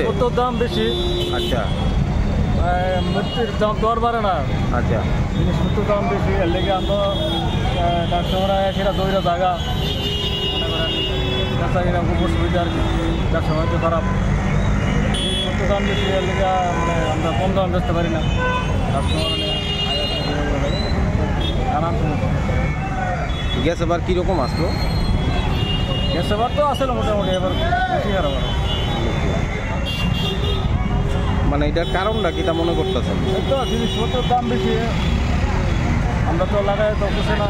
কত দাম বেশি। আচ্ছা মূর্তির দাম দর বাড়ে না। আচ্ছা জিনিসপত্র দাম বেশি, এর লেগে আমরা কাস্টমার সেটা দইরা জায়গা মনে করেন বেচা কিনা খুব অসুবিধা আর কি, ব্যবসা হয়তো খারাপ। জিনিসপত্র দাম বেশি, এর লেগে মানে আমরা কম দাম বেচতে পারি না। কাস্টমার নানান সমস্যা। গ্যাস এবার কীরকম আসলো? গ্যাস এবার তো আসলে মোটামুটি, এবার বেশি খারাপ। মানে এটার কারণটা কি তা মনে করতেছেন? এই তো জিনিসপত্রের দাম বেশি, আমরা তো লাগাই তো বসে না,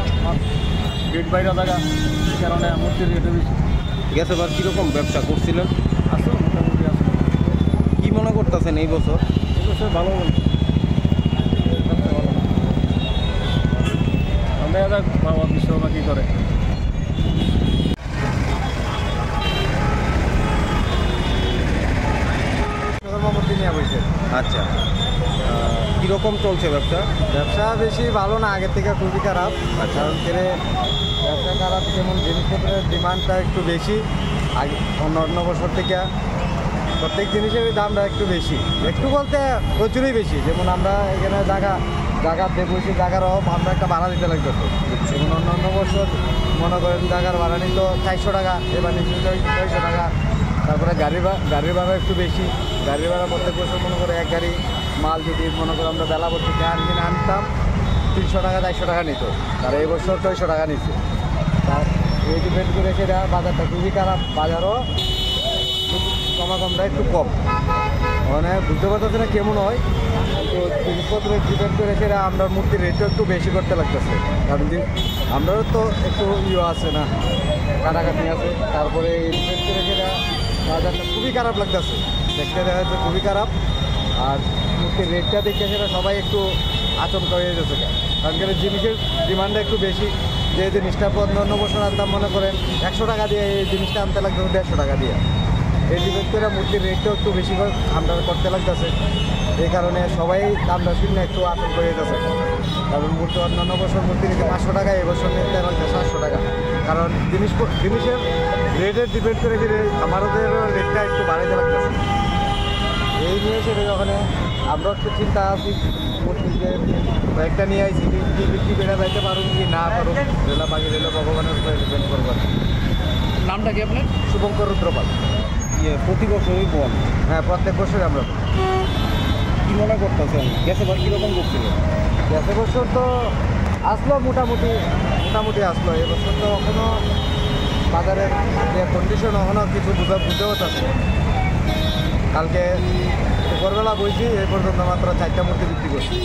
গেট বাইরে জায়গা, এই কারণে মূর্তির রেটও বেশি। গ্যাস এবার কীরকম ব্যবসা করছিলেন? আসলে মোটামুটি আছে। কি মনে করতেছেন এই বছর? এই বছর ভালো বলছে, ব্যবসা ভালো। আমরা এবার বাবা বিশ্বকর্মা কী করে। মূর্তি নিয়ে বলছে। আচ্ছা কীরকম চলছে ব্যবসা? ব্যবসা বেশি ভালো না, আগের থেকে খুবই খারাপ। আচ্ছা। কারণ করে ব্যবসা খারাপ, যেমন জিনিসপত্রের ডিমান্ডটা একটু বেশি আগে অন্য বছর থেকে। প্রত্যেক জিনিসের দামটা একটু বেশি, একটু বলতে প্রচুরই বেশি। যেমন আমরা এখানে জায়গা বসে জায়গার অভাব, আমরা একটা ভাড়া দিতে লাগতেছে। যেমন অন্য বছর মনে করেন জায়গার ভাড়া নিত 400 টাকা, এবার নিচ্ছে 600 টাকা। তারপরে গাড়ির ভাড়া একটু বেশি। গাড়ির ভাড়া প্রত্যেক বছর মনে করে এক গাড়ি মাল যদি মনে করে আমরা বেলা বলছি কিনে আনতাম 300 টাকা 400 টাকা নিত, আর এই বছর 600 টাকা নিচ্ছে। তার এই ডিপেন্ড করে সেটা বাজারটা খুবই খারাপ। বাজারও কমটা একটু কম, মানে বুঝতে পারতেছে না কেমন হয়। কিন্তু জিনিসপত্রের ডিপেন্ড করে সেটা আমরা মূর্তির রেটটা একটু বেশি করতে লাগতেছে। কারণ আমরাও তো একটু আছে না, কাটাকাটি আছে। তারপরে এই ডিপেন্ড করে সেটা বাজারটা খুবই খারাপ লাগতেছে, দেখতে দেখা যাচ্ছে খুবই খারাপ। আর মূর্তির রেটটা দেখে সেটা সবাই একটু আচমকা হয়ে যাচ্ছে, কারণ কি জিনিসের ডিমান্ডটা একটু বেশি। যে জিনিসটা অন্য বছর আনতাম মনে করেন 100 টাকা দিয়ে, এই জিনিসটা আনতে লাগতো 150 টাকা দিয়ে। এই ডিপেন্ড করে মূর্তির রেটটাও একটু বেশি আমরা করতে লাগতেছে। এই কারণে সবাই দামটা শুনে একটু আতঙ্ক হয়ে গেছে। কারণ মূর্তি অন্যান্য বছর মূর্তি নিতে 500 টাকা, এবছর নিতে লাগছে 700 টাকা। কারণ জিনিসের রেটের ডিপেন্ড করে যে আমাদের রেটটা একটু বাড়াইতে লাগতেছে। এই নিয়ে সেটা ওখানে আমরা একটু চিন্তা আছি, মূর্তিকে একটা নিয়ে আইছি কি বিক্রি করে যাইতে পারুন কি না পারুন, রেলা বাকি রেলা ভগবানের উপরে ডিপেন্ড করবো। নামটা কি আপনার? শুভঙ্কর রুদ্রপাল। প্রতি বছরই বল? হ্যাঁ, প্রত্যেক বছরই আমরা। কি মনে করতেছেন গ্যাস এবার কীরকম করছিল? গ্যাসের বছর তো আসলো মোটামুটি আসলো। এবছর তো এখনও বাজারের যে কন্ডিশন এখনও কিছু বুঝতেও পারছে। কালকে দুপুরবেলা বইছি, এই পর্যন্ত মাত্র 4টা মূর্তি বিক্রি করছি।